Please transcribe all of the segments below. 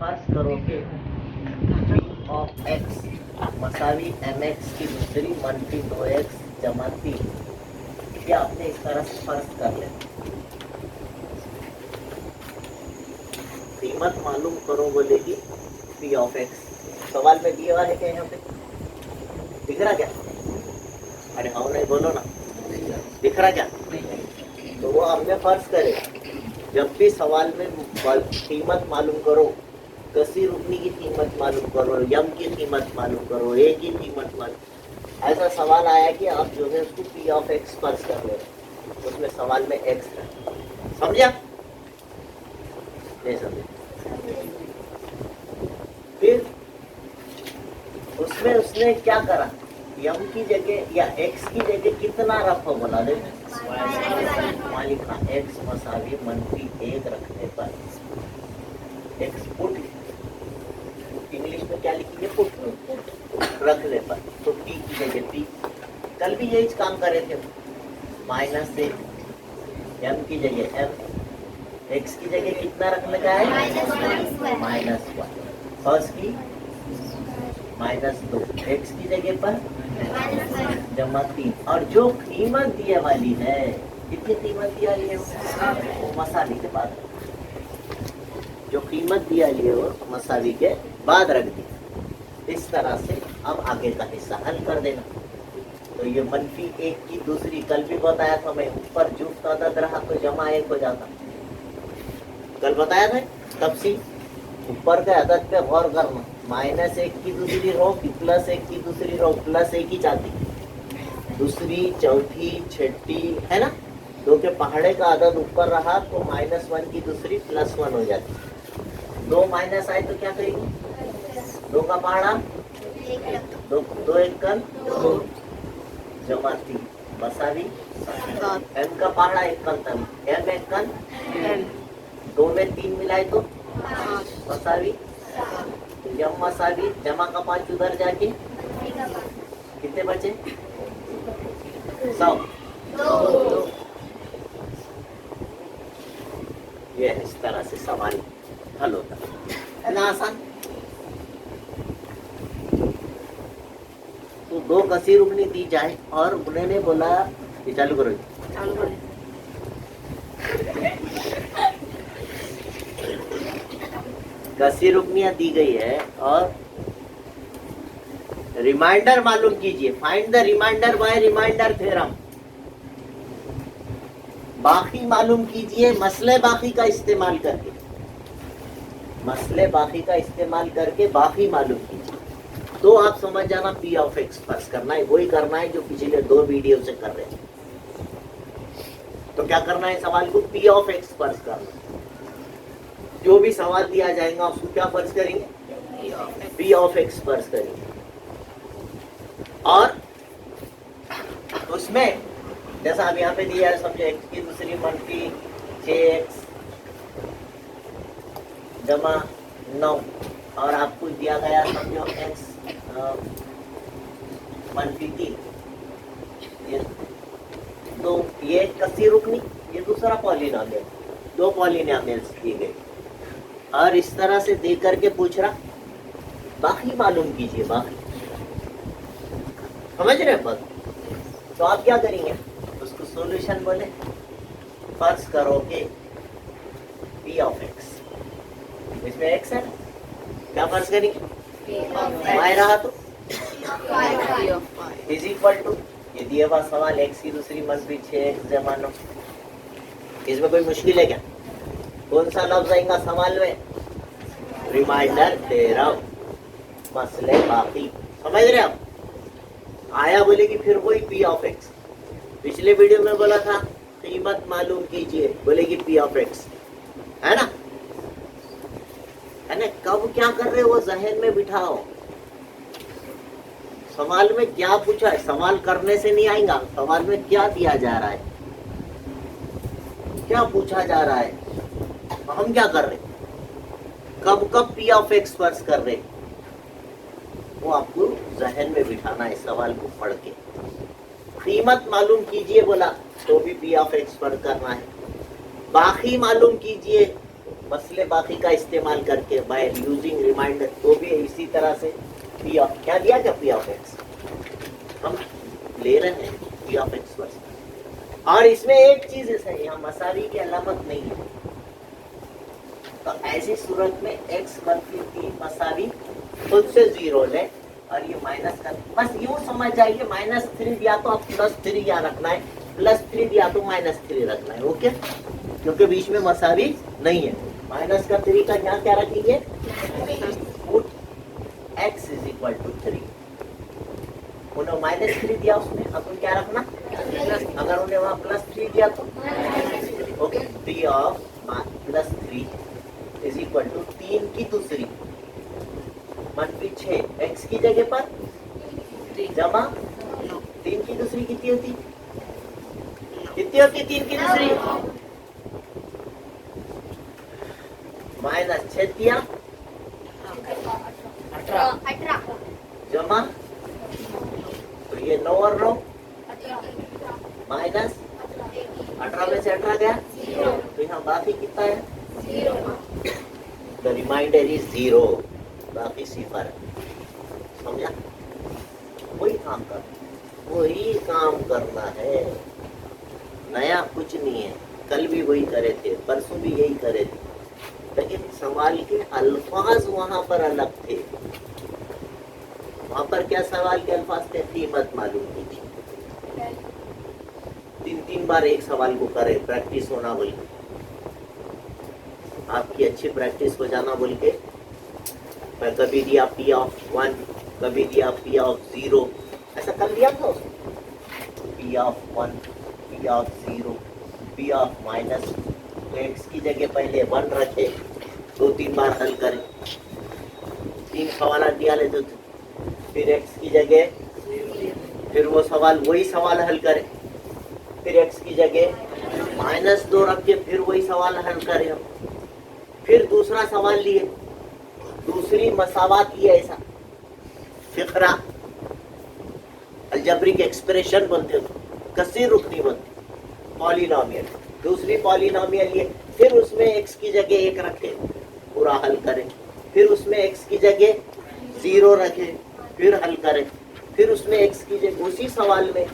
फर्ज करो कि p ऑफ x मसावी mx की दूसरी मनफी 2x जमा 3, क्या आपने इस तरह से फर्ज कर लें। कीमत मालूम करो बोलेगी p ऑफ x, सवाल में दिया हुआ है क्या यहाँ पे, दिख रहा क्या? अरे हाँ नहीं बोलो ना, दिख रहा क्या? तो वो हमने फर्ज करे, जब भी सवाल में कीमत मालूम करो, कसी रुकनी की कीमत मालूम करो, यम की कीमत मालूम करो, ए की कीमत मालूम, ऐसा सवाल आया कि आप जो है उसको p ऑफ x फर्ज कर ले, उसमें सवाल में x है, समझा? नहीं समझे? फिर उसमें उसने क्या करा, यम की जगह या x की जगह कितना रखो बोला दे, लिखा x मसावी मनफी 1 रखने पर x पुट, इंग्लिश में क्या लिखेंगे, पुट रखने पर, तो p की जगह p, कल भी यही काम करे थे, माइनस 1, m की जगह m, x की जगह कितना रखने का है, -1, फर्स्ट की -2, x की जगह पर जमा 3, और जो कीमत दिया वाली है, कितनी कीमत दिया वाली है वो मसावी के बाद, जो कीमत दिया लिए वो मसावी के बाद रख दी। इस तरह से अब आगे का हिस्सा हल कर देना। तो ये मनफी 1 की दूसरी, कल भी बताया था मैं, ऊपर जुफ्त अदद रहा तो जमा 1 हो जाता, कल बताया था तफसील, ऊपर के अदद पे गौर करना, -1 की दूसरी रो की +1 की दूसरी रो +1 ही जाती, दूसरी चौथी छठी है ना, 2 के पहाड़े का अदद ऊपर रहा तो -1 की दूसरी +1 हो जाती, 2 माइनस आए तो क्या करेंगे, 2 का पहाड़ा 2 1 कन 2 जमा 3 मसावी m का पहाड़ा 1 कन तन m 1 कन 2 में 3 मिलाए तो मसावी, यम मसावी जमा का 5 उधर जाके कितने बचे, 100, ये इस तरह से सवाल हल होता है ना, आसान। तो 2 कसी रुकनी दी जाए और उन्होंने बोला कि चालू करो, चालू करो, कसी रुकनियां दी गई है और रिमाइंडर मालूम कीजिए, find the reminder by reminder theorem, बाकी मालूम कीजिए मसले बाकी का इस्तेमाल करके, मसले बाकी का इस्तेमाल करके बाकी मालूम कीजिए, तो आप समझ जाना p ऑफ x फर्ज करना है, वही करना है जो पिछले 2 वीडियो से कर रहे हैं। तो क्या करना है, सवाल को p ऑफ x फर्ज करना, जो भी सवाल दिया जाएगा उसको क्या फर्ज करेंगे, p ऑफ x फर्ज करेंगे, और उसमें जैसा अब यहाँ पे दिया है, समझो x की दूसरी मनफी 6x जमा 9, और आपको दिया गया समझो x मनफी 3, तो ये कसी रुकनी, ये दूसरा पॉलिनोमियल, 2 पॉलिनोमियल्स दिए गए, और इस तरह से दे करके पूछ रहा बाकी मालूम कीजिए, बाकी समझ रहे हैं बस। तो आप क्या करेंगे, उसको सॉल्यूशन बोले, फर्ज करो कि p ऑफ x, इसमें x है, क्या फर्ज करेंगे, y रहा तो इज इक्वल टू, ये दिया हुआ सवाल x की दूसरी मनफी 6x जमा 9, इसमें कोई मुश्किल है क्या, कौन सा लफ्ज आएगा सवाल में, रिमाइंडर थ्योरम, मसले बाकी, समझ रहे आप, आया बोले कि फिर वही p ऑफ x, पिछले वीडियो में बोला था कीमत मालूम कीजिए, बोलेगी p ऑफ x, है ना, है ना, कब क्या कर रहे हो वो जहन में बिठाओ, सवाल में क्या पूछा है, सवाल करने से नहीं आएगा, सवाल में क्या दिया जा रहा है, क्या पूछा जा रहा है, हम क्या कर रहे, कब कब p ऑफ x फर्ज कर रहे, वो आपको जहन में बिठाना है सवाल को पढ़ के। कीमत मालूम कीजिए बोला तो भी p ऑफ x फर्ज करना है, बाकी मालूम कीजिए मसले बाकी का इस्तेमाल करके बाय यूजिंग रिमाइंडर, तो भी इसी तरह से पी ऑफ क्या दिया, क्या पी ऑफ एक्स हम ले रहे हैं, पी ऑफ एक्स वर्स। और इसमें एक चीज है, यहाँ मसावी की अलामत नहीं है, तो ऐसी सूरत में x बनती थी मसावी खुद से 0 ले और ये माइनस कर, बस यूं समझ जाइए -3 या तो आप +3 या रखना है, +3 या तो -3 रखना है, ओके, क्योंकि बीच में मसावी नहीं है। -3 का यहाँ क्या रखेंगे, x = 3। उन्हें -3 दिया, उसमें अपन क्या रखना, अगर उन्हें वहां +3 दिया तो ओके, p ऑफ +3 = 3 की दूसरी -6 x की जगह पर जमा 3 की दूसरी कितनी होती, कितनी होती 3 की दूसरी, -6 दिया 18 जमा, तो ये 9 और 9 माइनस 18 में से 18 गया, तो यहाँ बाकी कितना है, द रिमाइंडर इज 0, बाकी 0 है, समझा, वही काम करना है, नया कुछ नहीं है, कल भी वही करे थे, परसों भी यही करे थे, लेकिन सवाल के अल्फाज वहां पर अलग थे। वहां पर क्या सवाल के अल्फाज थे, कीमत मालूम कीजिए, 3 बार एक सवाल को करे, प्रैक्टिस होना बोल के, आपकी अच्छी प्रैक्टिस हो जाना बोल के, मैं कभी दिया p ऑफ 1, कभी दिया p ऑफ 0, ऐसा कर लिया था उसने, p of 1, p of 0, p of minus, x की जगह पहले 1 रखे, 2-3 बार हल करें, 3 सवाल दिया ले, तो फिर x की जगह, फिर वो सवाल वही सवाल हल करें, फिर x की जगह -2 रख के फिर वही सवाल हल करें हम, फिर दूसरा सवाल लिए, दूसरी मसावात लिए, ऐसा फिक्रा अलजबरिक एक्सप्रेशन बनते, कसीर रुकनी बनती, पॉलिनोमियल, दूसरी पॉलिनोमियल लिए, फिर उसमें x की जगह 1 रखे, पूरा हल करें, फिर उसमें x की जगह 0 रखे, फिर हल करें, फिर उसमें x की जगह उसी सवाल में,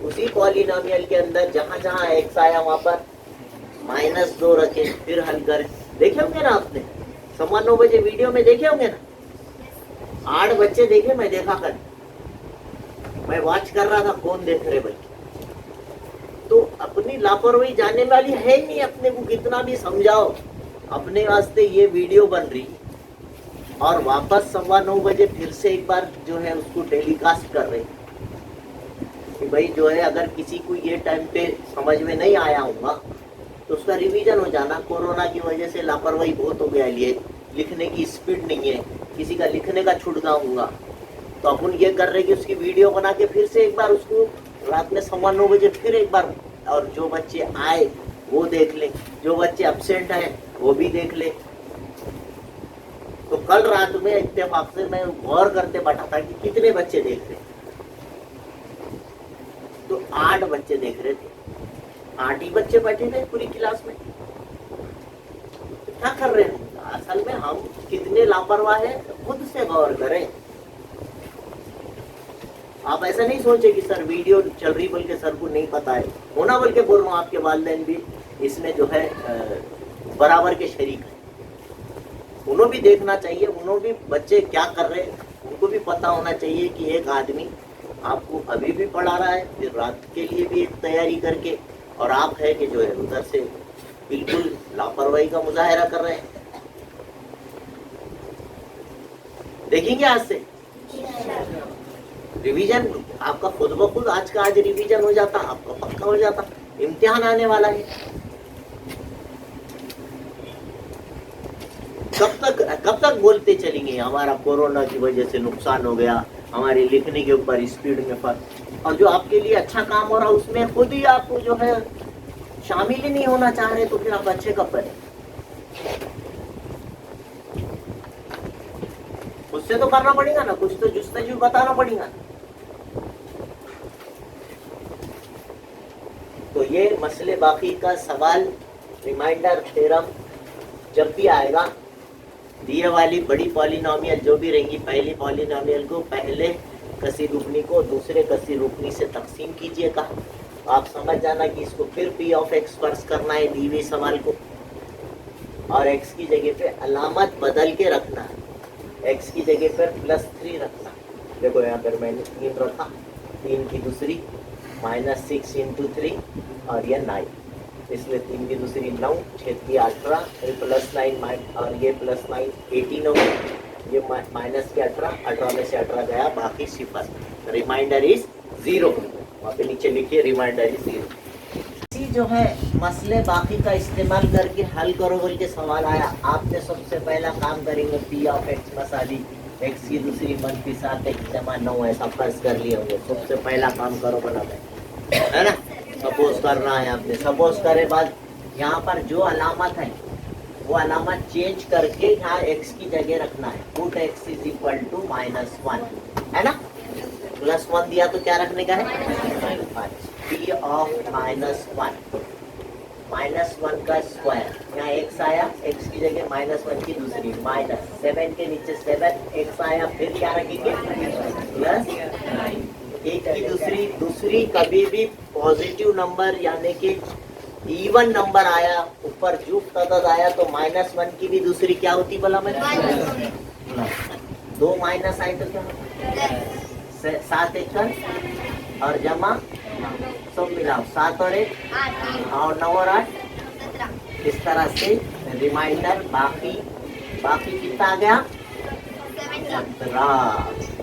उसी पॉलिनोमियल के अंदर जहां जहां x आया वहां पर -2 रखे, फिर हल करें। देखे होंगे ना आपने, 9:15 बजे वीडियो में देखे होंगे ना, 8 बच्चे देखे, मैं देखा कर, मैं वॉच कर रहा था कौन देख रहे भाई, तो अपनी लापरवाही जानने वाली है ही नहीं, अपने को कितना भी समझाओ, अपने वास्ते ये वीडियो बन रही, और वापस 9:15 बजे फिर से एक बार जो है उसको टेलीकास्ट कर रहे कि भाई जो है अगर किसी को ये टाइम पे समझ में नहीं आया होगा तो उसका रिवीजन हो जाना, कोरोना की वजह से लापरवाही बहुत हो गया, लिए लिखने की स्पीड नहीं है, किसी का लिखने का छुटका होगा, तो अपन ये कर रहे कि उसकी वीडियो बना के फिर से एक बार उसको रात में 9:15 बजे फिर एक बार, और जो बच्चे आए वो देख ले, जो बच्चे एब्सेंट हैं वो भी देख ले। तो कल रात में इत्तेफाक से मैं गौर करते बैठा था कि कितने बच्चे देख रहे, तो 8 बच्चे देख रहे थे, 8 ही बच्चे बैठे थे पूरी क्लास में, क्या कर रहे हैं, असल में हम कितने लापरवाह हैं, खुद से गौर करें। आप ऐसा नहीं सोचे कि सर वीडियो चल रही बोल के सर को नहीं पता है, होना बोल के बोल रहा हूँ, आपके वालिदैन भी इसमें जो है बराबर के शरीक है, उन्होंने भी देखना चाहिए, उन्होंने भी बच्चे क्या कर रहे हैं उनको भी पता होना चाहिए कि एक आदमी आपको अभी भी पढ़ा रहा है, फिर रात के लिए भी एक तैयारी करके, और आप है कि जो है उधर से बिल्कुल लापरवाही का मुजाहिरा कर रहे हैं। देखेंगे आज से रिवीजन आपका खुद ब खुद, आज का आज रिवीजन हो जाता, आपका पक्का हो जाता, इम्तिहान आने वाला है। कब तक बोलते चलेंगे हमारा कोरोना की वजह से नुकसान हो गया, हमारे लिखने के ऊपर स्पीड में फर्क, और जो आपके लिए अच्छा काम हो रहा है उसमें खुद ही आप जो है शामिल ही नहीं होना चाह रहे, तो फिर आप अच्छे कब बने, उससे तो करना पड़ेगा ना, कुछ तो जुस्तजू बताना पड़ेगा। तो ये मसले बाकी का सवाल, रिमाइंडर थ्योरम जब भी आएगा दिए वाली बड़ी पॉलिनोमियल जो भी रहेंगी, पहली पॉलिनोमियल को पहले कसी रुकनी को दूसरे कसी रुकनी से तकसीम कीजिएगा। आप समझ जाना कि इसको फिर पी ऑफ एक्स फर्ज करना है दी हुई सवाल को, और एक्स की जगह पे अलामत बदल के रखना है। एक्स की जगह पर +3 रखना। देखो यहाँ पर मैंने 3 रखा, 3 की दूसरी -6 × 3 और ये 9, इसलिए 3 की दूसरी 9, 6 की 18, फिर +9 और ये +9 18 हो गया, ये माइनस के 18 में से 18 गया, बाकी 0। Reminder is 0। वहाँ पे नीचे लिखिए रिमाइंडर इज 0। जो है मसले बाकी का इस्तेमाल करके हल करो बोल के सवाल आया, आपने सबसे पहला काम करेंगे P of x Masali x की दूसरी -7 x जमा 9 ऐसा फर्ज कर लिए होंगे। सबसे पहला काम करो बना है ना, सपोज करना है आपने। सपोज करे बाद यहाँ पर जो अलामत है वो अलामत चेंज करके यहाँ एक्स की जगह रखना है। Put X is equal to -1 है ना, +1 दिया तो क्या रखने का है, पी ऑफ -1 का स्क्वायर। यहाँ x आया, x की जगह -1 की दूसरी -7 के नीचे 7 x आया, फिर क्या रखेंगे प्लस 1 की दूसरी कभी भी पॉजिटिव नंबर यानी कि इवन नंबर आया ऊपर जुट तदद आया तो -1 की भी दूसरी क्या होती बोला मैं, 2 माइनस आए तो क्या 7 1 और जमा सब मिलाओ 7 और 1 और 9 और 8, इस तरह से रिमाइंडर बाकी कितना आ गया 17,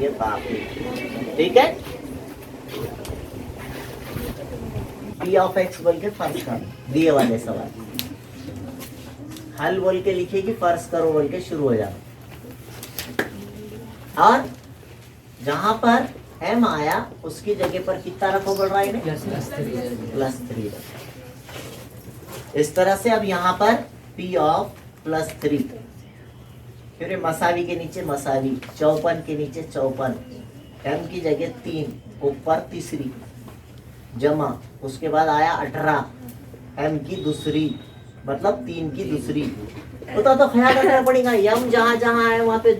ये बाकी ठीक है। पी ऑफ एक्स बोल के फर्ज करो दिए वाले सवाल, हल बोल के लिखिए कि फर्ज करो बोल के शुरू हो जाओ, और जहां पर एम आया उसकी जगह पर कितना रखो बोल रहा है +3। इस तरह से अब यहाँ पर पी ऑफ +3, फिर मसावी के नीचे मसावी, 54 के नीचे 54, एम की जगह 3 ऊपर तीसरी जमा, उसके बाद आया 18 एम की दूसरी मतलब 3 की दूसरी। होता तो ख्याल रखना पड़ेगा यम जहां जहां है वहां पे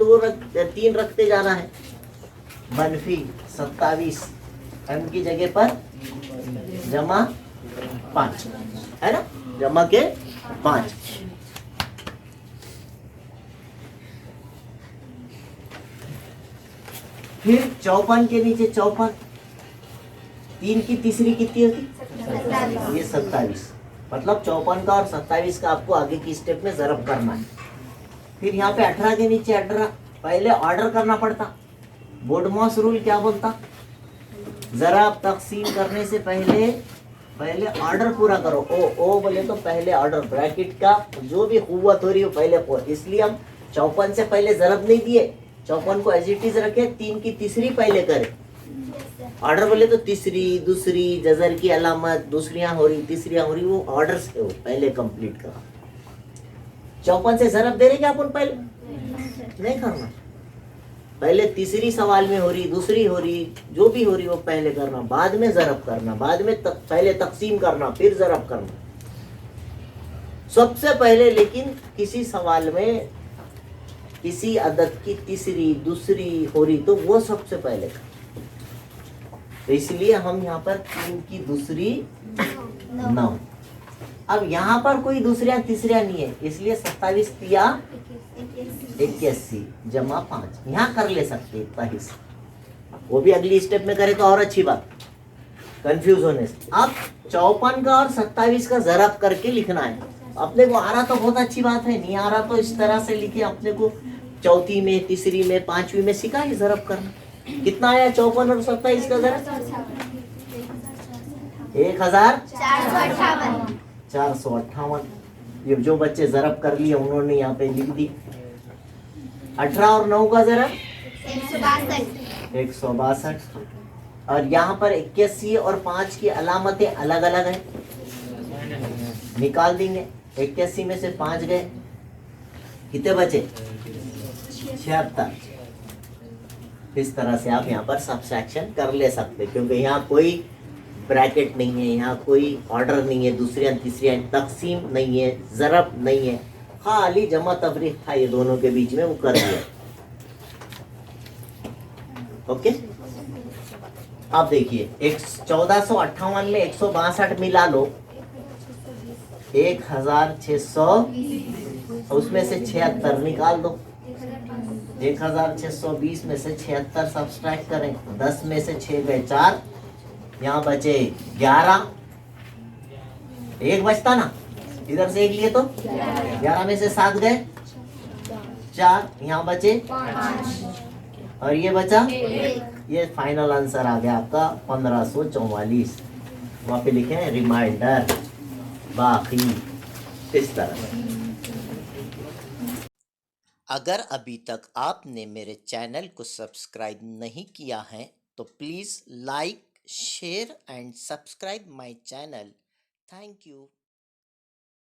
3 रखते जाना है। -27 एम की जगह पर जमा 5 है ना, जमा के 5। फिर 54 के नीचे 54, 3 की तीसरी कितनी होती, ये 27, मतलब 54 का और 27 का आपको आगे की स्टेप में ज़रब करना है। फिर यहाँ पे 18 के नीचे 18, पहले ऑर्डर करना पड़ता, बोडमॉस रूल क्या बोलता, ज़रब तकसीम करने से पहले ऑर्डर पूरा करो। ओ बोले तो पहले ऑर्डर, ब्रैकेट का जो भी कुव्वत हो रही है पहले इसलिए हम 54 से पहले ज़रब नहीं दिए, 54 को एज इट इज रखे, 3 की तीसरी पहले करें। ऑर्डर बोले तो तीसरी दूसरी जजर की अलामत दूसरियां हो रही तीसरियां हो रही, वो ऑर्डर से हो पहले कंप्लीट करा। 54 से ज़रब दे रहे क्या अपन पहले नहीं करना, पहले तीसरी सवाल में हो रही दूसरी हो रही जो भी हो रही वो पहले करना, बाद में ज़रब करना, बाद में पहले तकसीम करना फिर ज़रब करना सबसे पहले। लेकिन किसी सवाल में किसी अदद की तीसरी दूसरी हो रही तो वो सबसे पहले करना, तो इसलिए हम यहाँ पर 3 की दूसरी 9। अब यहाँ पर कोई दूसरियां तीसरियां नहीं है, इसलिए 27 तिया 81 जमा 5 यहाँ कर ले सकते 21, वो भी अगली स्टेप में करे तो और अच्छी बात, कंफ्यूज होने से। अब 54 का और 27 का ज़रब करके लिखना है। अपने को आ रहा तो बहुत अच्छी बात है, नहीं आ रहा तो इस तरह से लिखे। अपने को चौथी में तीसरी में पांचवी में सीखा ही ज़रब करना। कितना आया 54 और 27 का ज़रब 1458। ये जो बच्चे ज़रब कर लिए उन्होंने यहाँ पे लिख दी। 18 और 9 का ज़रब 162, और यहाँ पर 81 और 5 की अलामतें अलग अलग हैं, निकाल देंगे। 81 में से 5 गए, कितने बचे 76। इस तरह से आप यहाँ पर सब्सट्रैक्शन कर ले सकते, क्योंकि यहाँ कोई ब्रैकेट नहीं है, यहाँ कोई ऑर्डर नहीं है, दूसरियाँ तीसरियाँ तकसीम नहीं है, ज़रब नहीं है, खाली जमा तफरीक था ये दोनों के बीच में, वो कर दिया। ओके, अब देखिए 1458 में 162 मिला लो, 1600, उसमें से 76 निकाल दो। 1620 में से 76 सब्सट्रैक्ट करें, 10 में से 6 गए 4, यहाँ बचे 11, एक बचता ना, इधर से एक लिए तो 11 में से 7 गए 4, यहाँ बचे 5 और ये बचा, ये फाइनल आंसर आ गया आपका 1544। वहाँ पे लिखे हैं रिमाइंडर बाकी, इस तरह। अगर अभी तक आपने मेरे चैनल को सब्सक्राइब नहीं किया है तो please like, share and subscribe my channel. Thank you.